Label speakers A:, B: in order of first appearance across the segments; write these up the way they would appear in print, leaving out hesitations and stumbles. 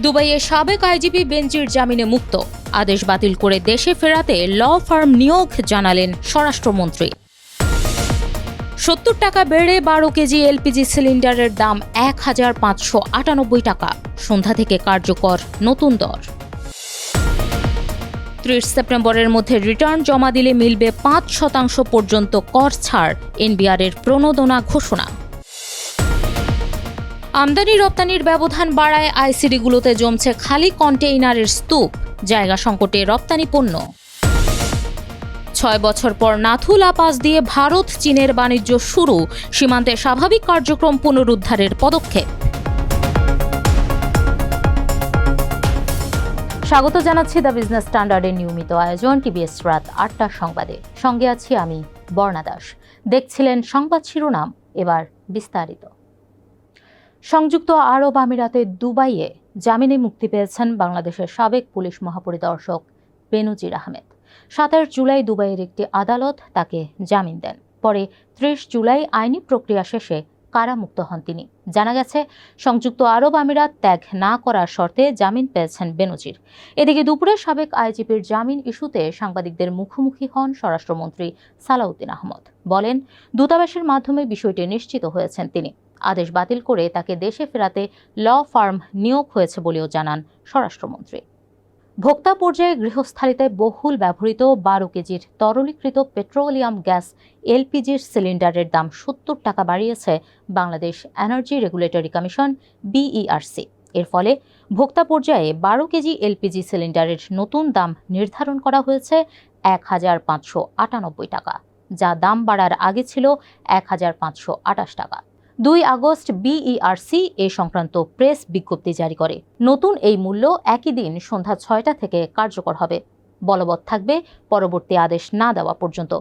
A: দুবাইয়ে সাবেক আইজিপি বেনজির জামিনে মুক্ত। আদেশ বাতিল করে দেশে ফেরাতে ল ফার্ম নিয়োগ জানালেন স্বরাষ্ট্রমন্ত্রী। ৭০ টাকা বেড়ে ১২ কেজি এলপিজি সিলিন্ডারের দাম ১,৫৯৮ টাকা। সন্ধ্যা থেকে কার্যকর নতুন দর। ৩০ সেপ্টেম্বরের মধ্যে রিটার্ন জমা দিলে মিলবে ৫% পর্যন্ত কর ছাড়, এনবিআরের প্রণোদনা ঘোষণা। আমদানি রপ্তানির ব্যবধান বাড়ায় আইসিডিগুলোতে জমছে খালি কন্টেইনারের স্তূপ, জায়গা সংকটে রপ্তানি পণ্য। ৬ বছর পর নাথুলা পাস দিয়ে ভারত চীনের বাণিজ্য শুরু, সীমান্তে স্বাভাবিক কার্যক্রম পুনরুদ্ধারের পদক্ষেপ। স্বাগত জানাচ্ছি দ্য বিজনেস স্ট্যান্ডার্ডের নিয়মিত আয়োজন টিবিএস রাত ৮টার সংবাদে। সঙ্গে আছি আমি বর্ণা দাস। দেখছিলেন সংবাদ শিরোনাম, এবার বিস্তারিত। সংযুক্ত আরব আমিরাতের দুবাইয়ে জামিনে মুক্তি পেয়েছেন বাংলাদেশের সাবেক পুলিশ মহাপরিদর্শক বেনজির আহমেদ। ২৭ জুলাই দুবাইয়ের একটি আদালত তাকে জামিন দেন। পরে ৩০ জুলাই আইনি প্রক্রিয়া শেষে কারামুক্ত হন তিনি। জানা গেছে, সংযুক্ত আরব আমিরাত ত্যাগ না করার শর্তে জামিন পেয়েছেন বেনজির। এদিকে দুপুরে সাবেক আইজিপির জামিন ইস্যুতে সাংবাদিকদের মুখোমুখি হন স্বরাষ্ট্রমন্ত্রী সালাউদ্দিন আহমদ। বলেন, দূতাবাসের মাধ্যমে বিষয়টি নিশ্চিত হয়েছেন তিনি। আদেশ বাতিল করে তাকে দেশে ফেরাতে ল ফার্ম নিয়োগ হয়েছে বলেও জানান স্বরাষ্ট্রমন্ত্রী। ভোক্তা পর্যায়ে গৃহস্থালিতে বহুল ব্যবহৃত ১২ কেজির তরলীকৃত পেট্রোলিয়াম গ্যাস এলপিজির সিলিন্ডারের দাম ৭০ টাকা বাড়িয়েছে Bangladesh energy regulatory commission BERC. এর ফলে ভোক্তা পর্যায়ে ১২ কেজি এলপিজি সিলিন্ডারের নতুন দাম নির্ধারণ করা হয়েছে ১,৫৯৮ টাকা, যা দাম বাড়ার আগে ছিল ১,৫২৮ টাকা। ২ আগস্ট বিইআরসি এ সংক্রান্ত প্রেস বিজ্ঞপ্তি জারি করে। নতুন এই মূল্য একই দিন সন্ধ্যা ৬টা থেকে কার্যকর হবে, বলবৎ থাকবে পরবর্তী আদেশ না দেওয়া পর্যন্ত।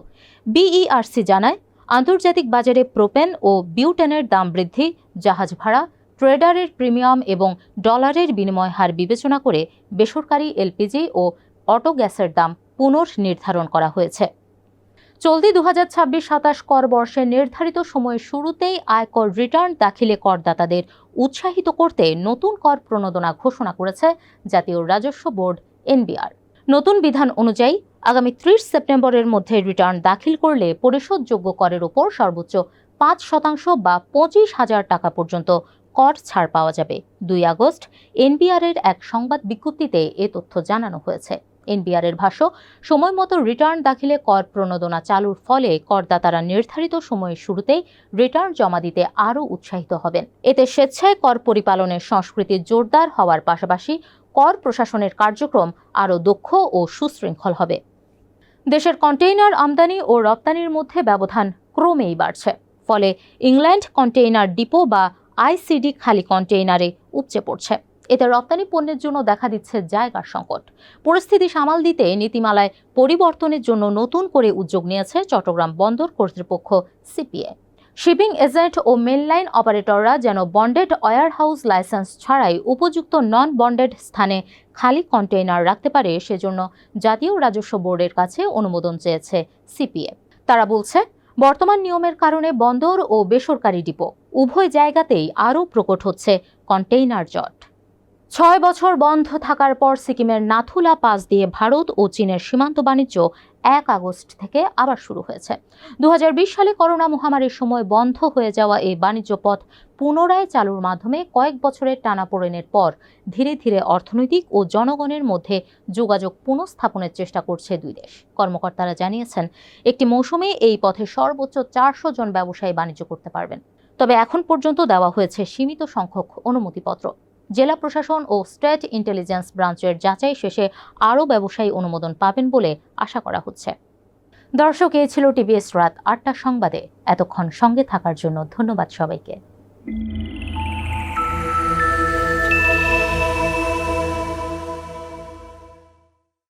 A: বিইআরসি জানায়, আন্তর্জাতিক বাজারে প্রোপেন ও বিউটেনের দাম বৃদ্ধি, জাহাজ ভাড়া, ট্রেডারের প্রিমিয়াম এবং ডলারের বিনিময় হার বিবেচনা করে বেসরকারি এলপিজি ও অটো গ্যাসের দাম পুনর্নির্ধারণ করা হয়েছে। চলতি ২০২৬-২৭ কর বর্ষের নির্ধারিত সময়ের শুরুতেই আয়কর রিটার্ন দাখিলে করদাতাদের উৎসাহিত করতে নতুন কর প্রণোদনা ঘোষণা করেছে জাতীয় রাজস্ব বোর্ড এনবিআর। নতুন বিধান অনুযায়ী আগামী ৩০ সেপ্টেম্বরের মধ্যে রিটার্ন দাখিল করলে পরিশোধযোগ্য করের ওপর সর্বোচ্চ ৫% বা ২৫,০০০ টাকা পর্যন্ত কর ছাড় পাওয়া যাবে। ২ আগস্ট এনবিআরের এক সংবাদ বিজ্ঞপ্তিতে এ তথ্য জানানো হয়েছে। এনবিআরের ভাষ্য, সময় মতো রিটার্ন দাখিলে কর প্রণোদনা চালুর ফলে করদাতারা নির্ধারিত সময়ের শুরুতেই রিটার্ন জমা দিতে আরও উৎসাহিত হবেন। এতে স্বেচ্ছায় কর পরিপালনের সংস্কৃতি জোরদার হওয়ার পাশাপাশি কর প্রশাসনের কার্যক্রম আরও দক্ষ ও সুশৃঙ্খল হবে। দেশের কন্টেইনার আমদানি ও রপ্তানির মধ্যে ব্যবধান ক্রমেই বাড়ছে। ফলে ইংল্যান্ড কন্টেইনার ডিপো বা আইসিডি খালি কন্টেইনারে উপচে পড়ছে। এতে রপ্তানি পণ্যের জন্য দেখা দিচ্ছে জায়গার সংকট। পরিস্থিতি সামাল দিতে নীতিমালায় পরিবর্তনের জন্য নতুন করে উদ্যোগ নিয়েছে চট্টগ্রাম বন্দর কর্তৃপক্ষ সিপিএ। শিপিং এজেন্ট ও মেনলাইন অপারেটররা যেন বন্ডেড ওয়্যারহাউস লাইসেন্স ছাড়াই উপযুক্ত নন বন্ডেড স্থানে খালি কন্টেইনার রাখতে পারে, সেজন্য জাতীয় রাজস্ব বোর্ডের কাছে অনুমোদন চেয়েছে সিপিএ। তারা বলছে, বর্তমান নিয়মের কারণে বন্দর ও বেসরকারি ডিপো উভয় জায়গাতেই আরও প্রকট হচ্ছে কন্টেইনার জট। ৬ বছর বন্ধ থাকার পর সিকিমের নাথুলা পাস দিয়ে ভারত ও চীনের সীমান্ত বাণিজ্য ১ আগস্ট থেকে আবার শুরু হয়েছে। ২০২০ সালে করোনা মহামারীর সময় বন্ধ হয়ে যাওয়া এই বাণিজ্য পথ পুনরায় চালুর মাধ্যমে কয়েক বছরের টানাপোড়েনের পর ধীরে ধীরে অর্থনৈতিক ও জনগণের মধ্যে যোগাযোগ পুনঃস্থাপনের চেষ্টা করছে দুই দেশ। কর্মকর্তারা জানিয়েছেন, একটি মৌসুমে এই পথে সর্বোচ্চ ৪০০ জন ব্যবসায়ী বাণিজ্য করতে পারবেন। তবে এখন পর্যন্ত দেওয়া হয়েছে সীমিত সংখ্যক অনুমতিপত্র। জেলা প্রশাসন ও স্টেট ইন্টেলিজেন্স ব্রাঞ্চের যাচাই শেষে আরও ব্যবসায়ী অনুমোদন পাবেন বলে আশা করা হচ্ছে। দর্শক, এই ছিল টিবিএস রাত ৮টার সংবাদে। এতক্ষণ সঙ্গে থাকার জন্য ধন্যবাদ সবাইকে।